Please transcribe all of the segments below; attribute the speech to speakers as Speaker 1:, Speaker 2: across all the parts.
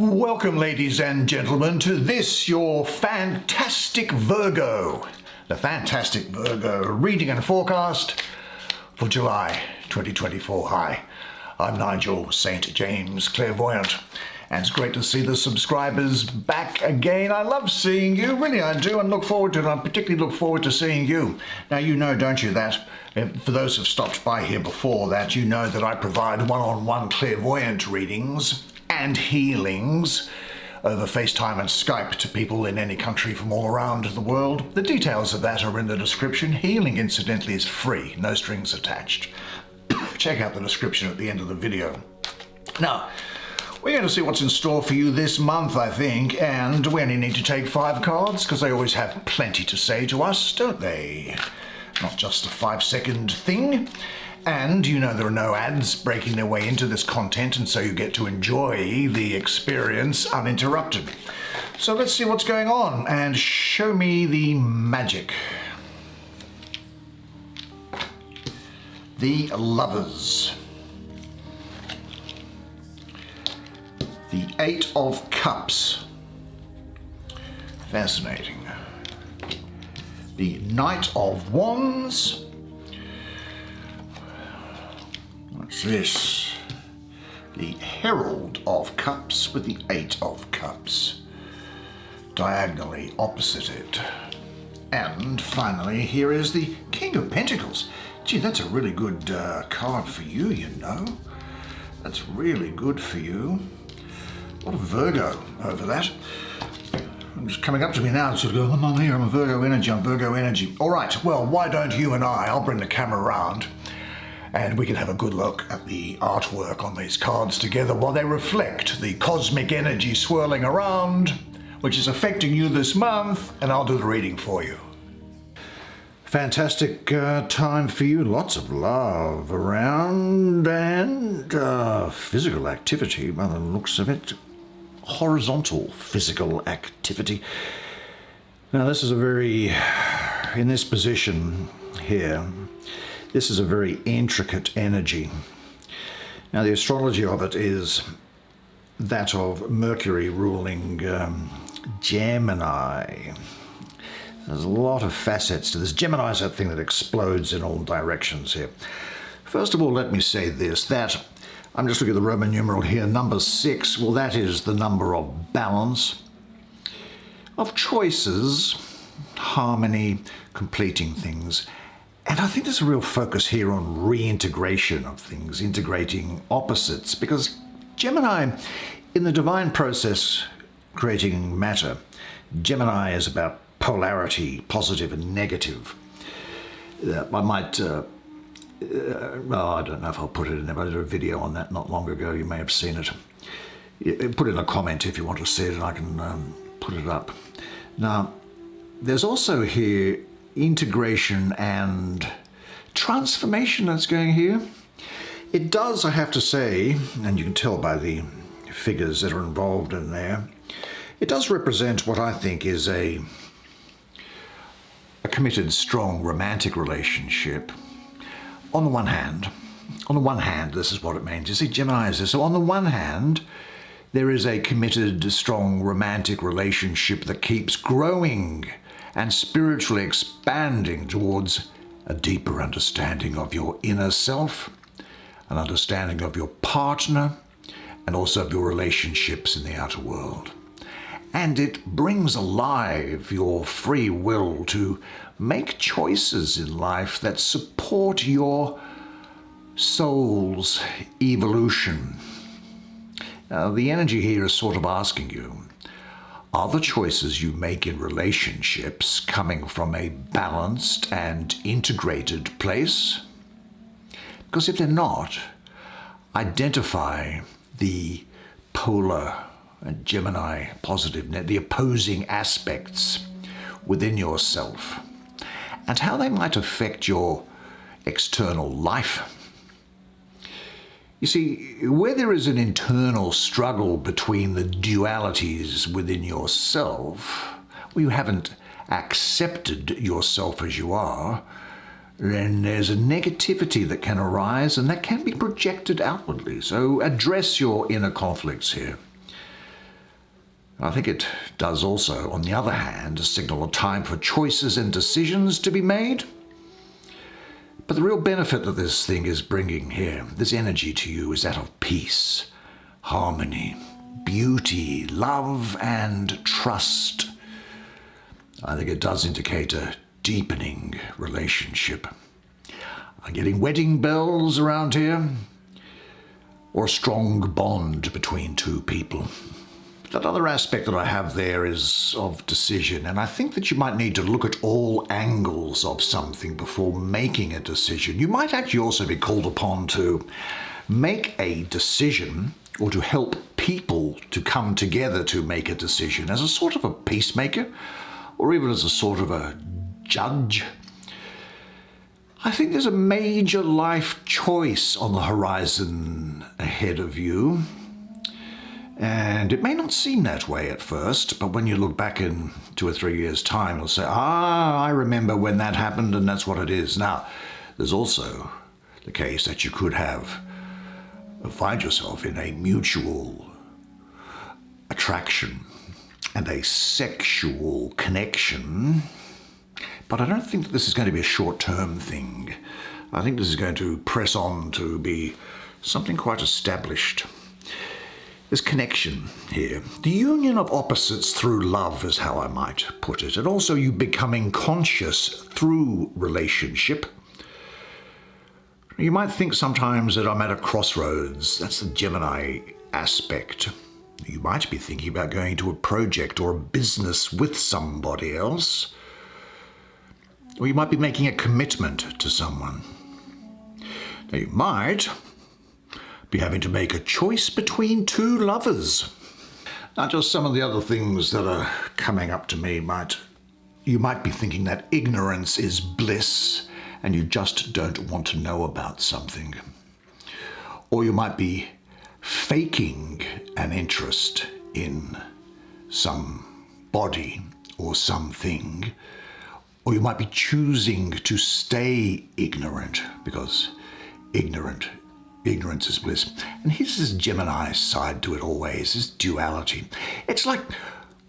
Speaker 1: Welcome, ladies and gentlemen, to this, your fantastic Virgo. The fantastic Virgo reading and forecast for July 2024. Hi, I'm Nigel, St. James Clairvoyant, and it's great to see the subscribers back again. I love seeing you, really I do, and look forward to it. I particularly look forward to seeing you. Now, you know, don't you, that for those who've stopped by here before, that you know that I provide one-on-one clairvoyant readings and healings over FaceTime and Skype to people in any country from all around the world. The details of that are in the description. Healing, incidentally, is free, no strings attached. Check out the description at the end of the video. Now, we're going to see what's in store for you this month, I think, and we only need to take 5 cards because they always have plenty to say to us, don't they? Not just a 5-second thing. And you know there are no ads breaking their way into this content, and so you get to enjoy the experience uninterrupted. So let's see what's going on and show me the magic. The Lovers. The 8 of Cups. Fascinating. The Knight of Wands. What's this? The Herald of Cups with the 8 of Cups. Diagonally opposite it. And finally, here is the King of Pentacles. Gee, that's a really good card for you, you know. That's really good for you. What a Virgo over that. I'm just coming up to me now and sort of go, I'm here, I'm a Virgo energy, I'm Virgo energy. All right, well, why don't you and I'll bring the camera around and we can have a good look at the artwork on these cards together while they reflect the cosmic energy swirling around, which is affecting you this month, and I'll do the reading for you. Fantastic time for you, lots of love around, and physical activity, by the looks of it. Horizontal physical activity. Now this is a very, in this position here, this is a very intricate energy. Now the astrology of it is that of Mercury ruling Gemini. There's a lot of facets to this. Gemini is that thing that explodes in all directions here. First of all, let me say this, that I'm just looking at the Roman numeral here, number 6. Well, that is the number of balance, of choices, harmony, completing things. And I think there's a real focus here on reintegration of things, integrating opposites, because Gemini, in the divine process creating matter, Gemini is about polarity, positive and negative. I might well, I don't know if I'll put it in there, but I did a video on that not long ago. You may have seen it. Put in a comment if you want to see it, and I can put it up. Now, there's also here integration and transformation that's going here. It does, I have to say, and you can tell by the figures that are involved in there, it does represent what I think is a committed, strong, romantic relationship. On the one hand, this is what it means. You see, Gemini is this. So on the one hand, there is a committed, strong, romantic relationship that keeps growing and spiritually expanding towards a deeper understanding of your inner self, an understanding of your partner, and also of your relationships in the outer world. And it brings alive your free will to make choices in life that support your soul's evolution. Now, the energy here is sort of asking you, are the choices you make in relationships coming from a balanced and integrated place? Because if they're not, identify the polar and Gemini positive, the opposing aspects within yourself and how they might affect your external life. You see, where there is an internal struggle between the dualities within yourself, where you haven't accepted yourself as you are, then there's a negativity that can arise and that can be projected outwardly. So address your inner conflicts here. I think it does also, on the other hand, signal a time for choices and decisions to be made. But the real benefit that this thing is bringing here, this energy to you, is that of peace, harmony, beauty, love, and trust. I think it does indicate a deepening relationship. I'm getting wedding bells around here, or a strong bond between two people. That other aspect that I have there is of decision, and I think that you might need to look at all angles of something before making a decision. You might actually also be called upon to make a decision or to help people to come together to make a decision as a sort of a peacemaker or even as a sort of a judge. I think there's a major life choice on the horizon ahead of you. And it may not seem that way at first, but when you look back in 2 or 3 years' time, you'll say, I remember when that happened, and that's what it is. Now, there's also the case that you could find yourself in a mutual attraction and a sexual connection, but I don't think that this is going to be a short-term thing. I think this is going to press on to be something quite established. This connection here, the union of opposites through love is how I might put it, and also you becoming conscious through relationship. You might think sometimes that I'm at a crossroads. That's the Gemini aspect. You might be thinking about going to a project or a business with somebody else, or you might be making a commitment to someone. Now you might be having to make a choice between two lovers. Now, just some of the other things that are coming up to me you might be thinking that ignorance is bliss and you just don't want to know about something. Or you might be faking an interest in somebody or something. Or you might be choosing to stay ignorant because ignorance is bliss. And here's this Gemini side to it always, this duality. It's like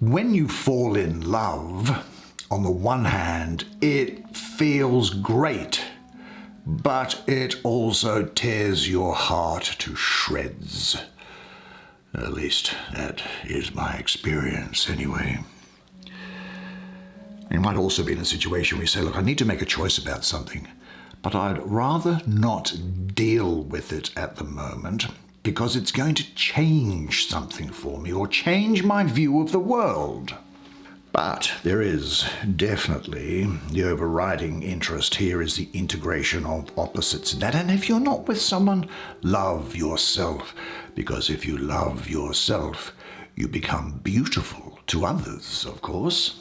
Speaker 1: when you fall in love, on the one hand, it feels great, but it also tears your heart to shreds. At least that is my experience anyway. You might also be in a situation where you say, look, I need to make a choice about something, but I'd rather not deal with it at the moment because it's going to change something for me or change my view of the world. But there is definitely the overriding interest here is the integration of opposites in that. And if you're not with someone, love yourself. Because if you love yourself, you become beautiful to others, of course.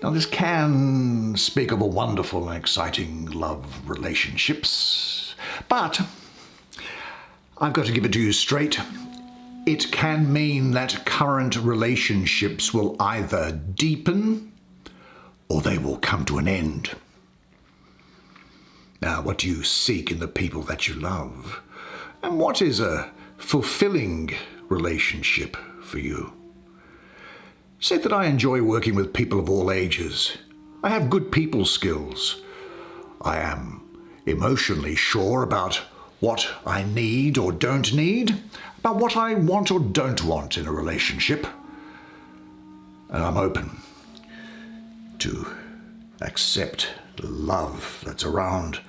Speaker 1: Now, this can speak of a wonderful and exciting love relationships, but I've got to give it to you straight. It can mean that current relationships will either deepen or they will come to an end. Now, what do you seek in the people that you love? And what is a fulfilling relationship for you? Say that I enjoy working with people of all ages. I have good people skills. I am emotionally sure about what I need or don't need, about what I want or don't want in a relationship. And I'm open to accept the love that's around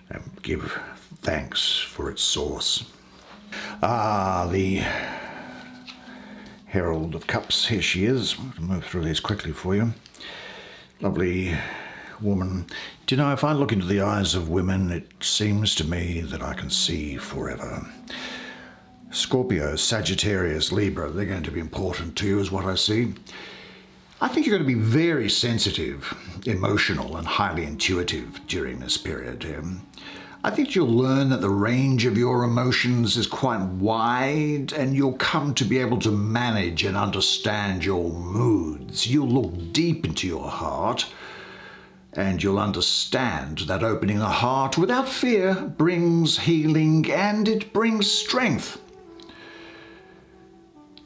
Speaker 1: and give thanks for its source. The Herald of Cups, here she is. I'll move through these quickly for you. Lovely woman. Do you know, if I look into the eyes of women, it seems to me that I can see forever. Scorpio, Sagittarius, Libra, they're going to be important to you is what I see. I think you're going to be very sensitive, emotional, and highly intuitive during this period. I think you'll learn that the range of your emotions is quite wide and you'll come to be able to manage and understand your moods. You'll look deep into your heart and you'll understand that opening the heart without fear brings healing and it brings strength.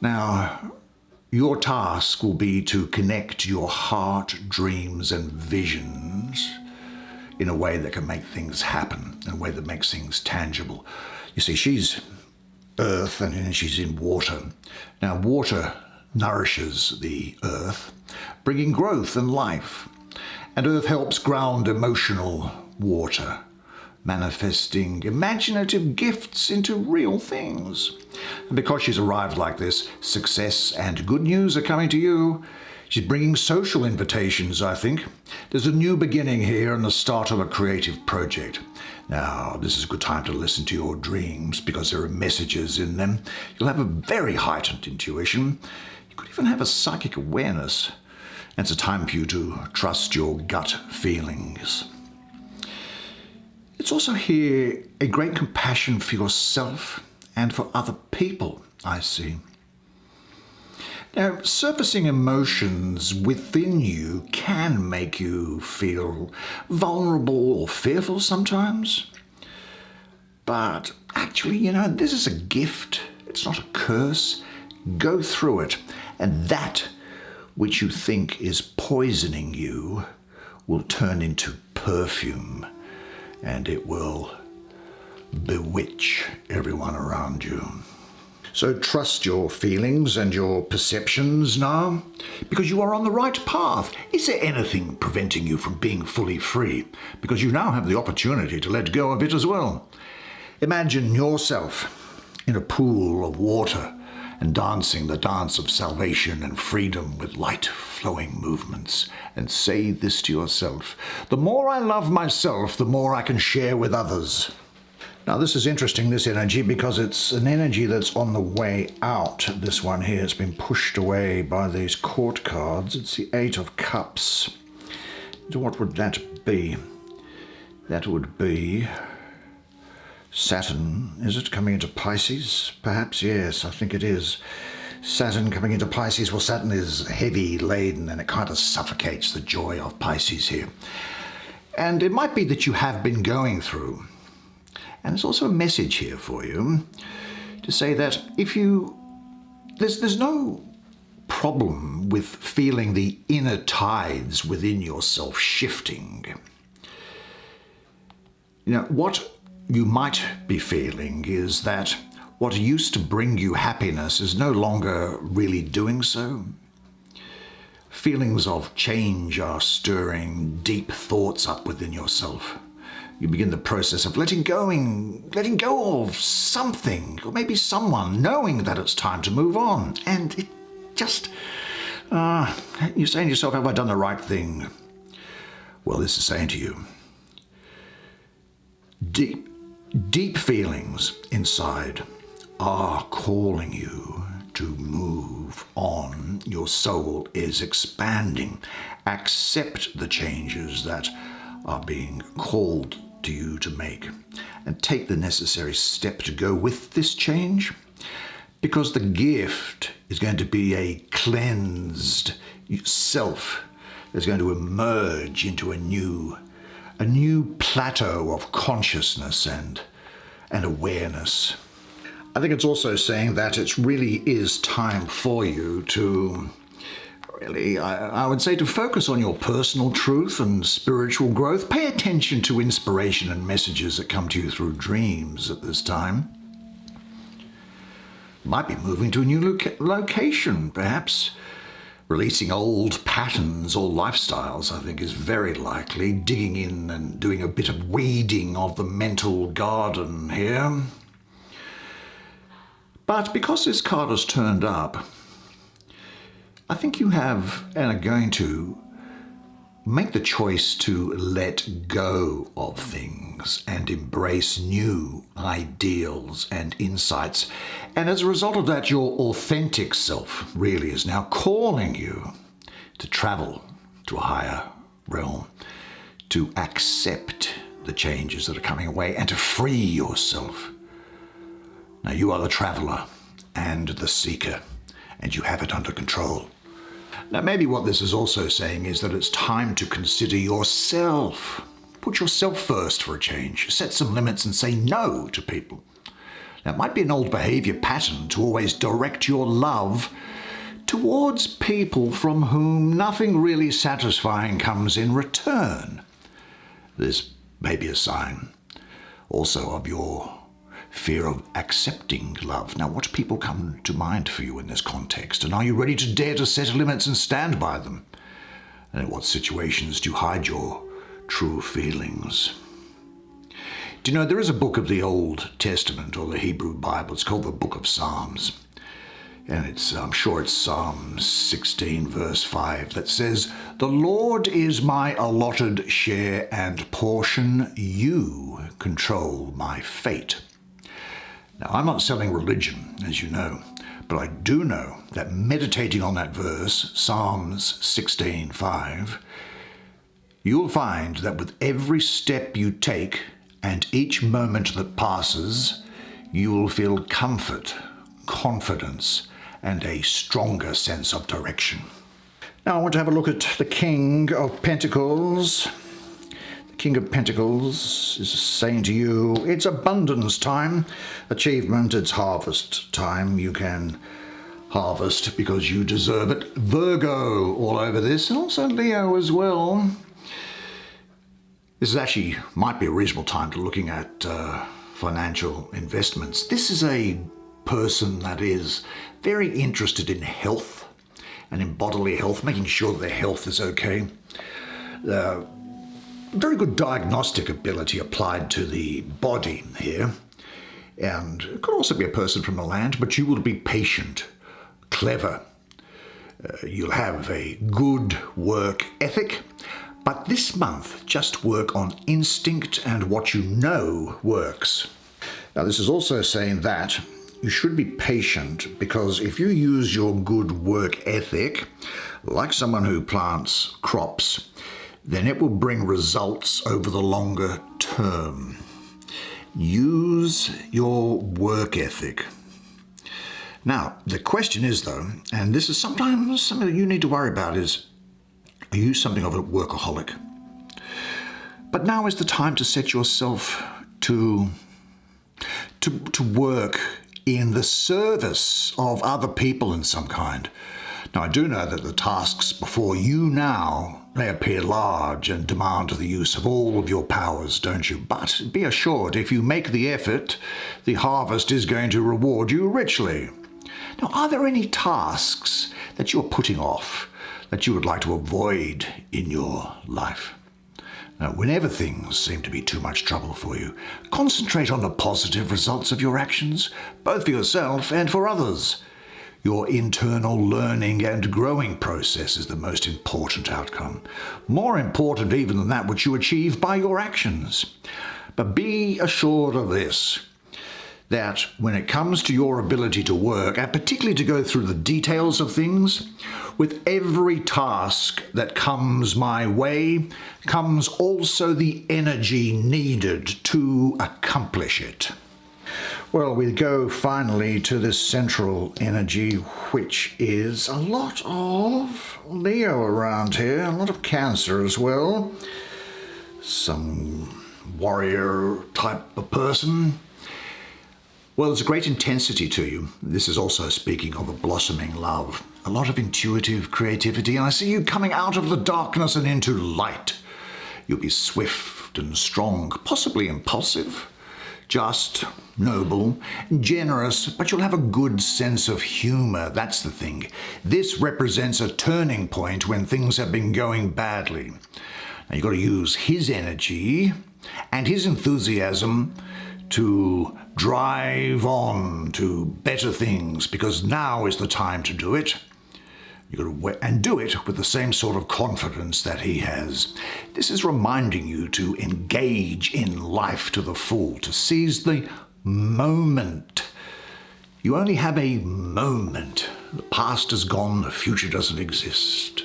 Speaker 1: Now, Your task will be to connect your heart, dreams, and visions in a way that can make things happen, in a way that makes things tangible. You see, she's earth and she's in water. Now, water nourishes the earth, bringing growth and life. And earth helps ground emotional water, manifesting imaginative gifts into real things. And because she's arrived like this, success and good news are coming to you. She's bringing social invitations, I think. There's a new beginning here and the start of a creative project. Now, this is a good time to listen to your dreams because there are messages in them. You'll have a very heightened intuition. You could even have a psychic awareness. And it's a time for you to trust your gut feelings. It's also here a great compassion for yourself and for other people, I see. Now, surfacing emotions within you can make you feel vulnerable or fearful sometimes. But actually, this is a gift. It's not a curse. Go through it. And that which you think is poisoning you will turn into perfume, and it will bewitch everyone around you. So trust your feelings and your perceptions now, because you are on the right path. Is there anything preventing you from being fully free? Because you now have the opportunity to let go of it as well. Imagine yourself in a pool of water and dancing the dance of salvation and freedom with light flowing movements. And say this to yourself: the more I love myself, the more I can share with others. Now, this is interesting, this energy, because it's an energy that's on the way out. This one here has been pushed away by these court cards. It's the Eight of Cups. So what would that be? That would be Saturn. Is it coming into Pisces? Perhaps, yes, I think it is. Saturn coming into Pisces. Well, Saturn is heavy laden and it kind of suffocates the joy of Pisces here. And it might be that you have been going through. And there's also a message here for you to say that there's no problem with feeling the inner tides within yourself shifting. What you might be feeling is that what used to bring you happiness is no longer really doing so. Feelings of change are stirring deep thoughts up within yourself. You begin the process of letting go of something, or maybe someone, knowing that it's time to move on. And it just, you're saying to yourself, have I done the right thing? Well, this is saying to you, deep feelings inside are calling you to move on. Your soul is expanding. Accept the changes that are being called to you to make, and take the necessary step to go with this change, because the gift is going to be a cleansed self that's going to emerge into a new plateau of consciousness and awareness. I think it's also saying that it really is time for you to I would say to focus on your personal truth and spiritual growth. Pay attention to inspiration and messages that come to you through dreams at this time. You might be moving to a new location, perhaps. Releasing old patterns or lifestyles, I think, is very likely. Digging in and doing a bit of weeding of the mental garden here. But because this card has turned up, I think you have and are going to make the choice to let go of things and embrace new ideals and insights. And as a result of that, your authentic self really is now calling you to travel to a higher realm, to accept the changes that are coming away and to free yourself. Now, you are the traveler and the seeker, and you have it under control. Now, maybe what this is also saying is that it's time to consider yourself. Put yourself first for a change. Set some limits and say no to people. Now, it might be an old behavior pattern to always direct your love towards people from whom nothing really satisfying comes in return. This may be a sign also of your fear of accepting love. Now, what people come to mind for you in this context? And are you ready to dare to set limits and stand by them? And in what situations do you hide your true feelings? Do you know, there is a book of the Old Testament, or the Hebrew Bible. It's called the Book of Psalms. And I'm sure it's Psalm 16, verse 5, that says, "The Lord is my allotted share and portion. You control my fate." Now, I'm not selling religion, as you know, but I do know that meditating on that verse, Psalms 16:5, you'll find that with every step you take and each moment that passes, you will feel comfort, confidence, and a stronger sense of direction. Now I want to have a look at the King of Pentacles. The King of Pentacles is saying to you, it's abundance time, achievement, it's harvest time. You can harvest because you deserve it. Virgo all over this, and also Leo as well. This is actually might be a reasonable time to looking at financial investments. This is a person that is very interested in health and in bodily health, making sure that their health is okay. Very good diagnostic ability applied to the body here. And it could also be a person from the land, but you will be patient, clever. You'll have a good work ethic. But this month, just work on instinct and what you know works. Now, this is also saying that you should be patient, because if you use your good work ethic, like someone who plants crops, then it will bring results over the longer term. Use your work ethic. Now, the question is, though, and this is sometimes something that you need to worry about, is, are you something of a workaholic? But now is the time to set yourself to work in the service of other people in some kind. Now, I do know that the tasks before you now, they appear large and demand the use of all of your powers, don't you? But be assured, if you make the effort, the harvest is going to reward you richly. Now, are there any tasks that you're putting off that you would like to avoid in your life? Now, whenever things seem to be too much trouble for you, concentrate on the positive results of your actions, both for yourself and for others. Your internal learning and growing process is the most important outcome, more important even than that which you achieve by your actions. But be assured of this, that when it comes to your ability to work, and particularly to go through the details of things, with every task that comes my way, comes also the energy needed to accomplish it. Well, we go finally to this central energy, which is a lot of Leo around here, a lot of Cancer as well. Some warrior type of person. Well, there's a great intensity to you. This is also speaking of a blossoming love. A lot of intuitive creativity, and I see you coming out of the darkness and into light. You'll be swift and strong, possibly impulsive, just, noble, generous, but you'll have a good sense of humor. That's the thing. This represents a turning point when things have been going badly. Now, you've got to use his energy and his enthusiasm to drive on to better things, because now is the time to do it. You've got to do it with the same sort of confidence that he has. This is reminding you to engage in life to the full, to seize the moment. You only have a moment. The past is gone, the future doesn't exist.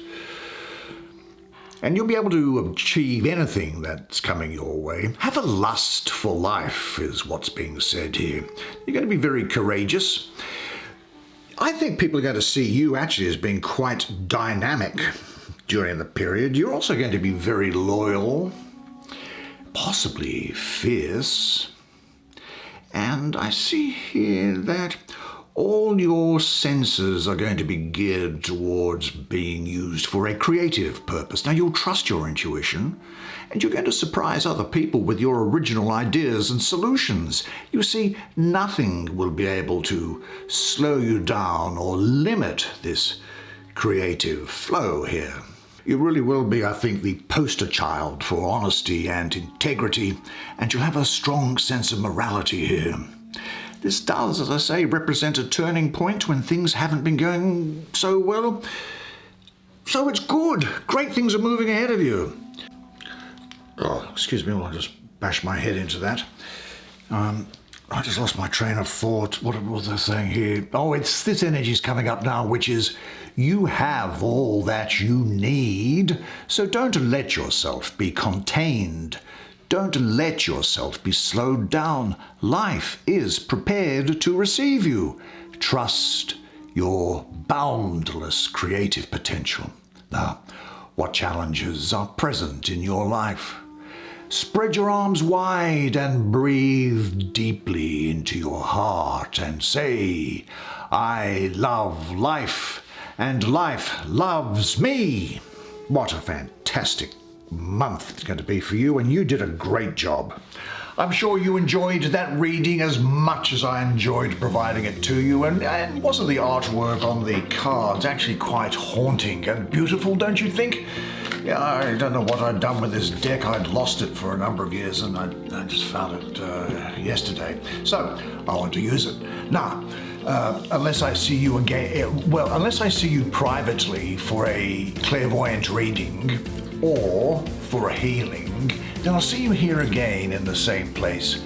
Speaker 1: And you'll be able to achieve anything that's coming your way. Have a lust for life is what's being said here. You're going to be very courageous. I think people are going to see you actually as being quite dynamic during the period. You're also going to be very loyal, possibly fierce. And I see here that All your senses are going to be geared towards being used for a creative purpose. Now, you'll trust your intuition, and you're going to surprise other people with your original ideas and solutions. You see, nothing will be able to slow you down or limit this creative flow here. You really will be, I think, the poster child for honesty and integrity, and you'll have a strong sense of morality here. This does, as I say, represent a turning point when things haven't been going so well. So it's good. Great things are moving ahead of you. Oh, excuse me, I'll just bash my head into that. I just lost my train of thought. What was I saying here? Oh, it's this energy's coming up now, which is you have all that you need. So don't let yourself be contained. Don't let yourself be slowed down. Life is prepared to receive you. Trust your boundless creative potential. Now, what challenges are present in your life? Spread your arms wide and breathe deeply into your heart and say, I love life and life loves me. What a fantastic month it's going to be for you, and you did a great job. I'm sure you enjoyed that reading as much as I enjoyed providing it to you, and wasn't the artwork on the cards actually quite haunting and beautiful, don't you think? Yeah, I don't know what I'd done with this deck. I'd lost it for a number of years, and I just found it yesterday. So I want to use it. Now, unless I see you again, well, unless I see you privately for a clairvoyant reading or for a healing, then I'll see you here again in the same place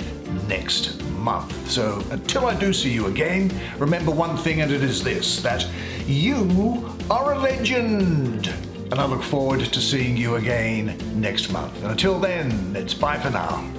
Speaker 1: next month. So until I do see you again, remember one thing, and it is this, that you are a legend. And I look forward to seeing you again next month. And until then, it's bye for now.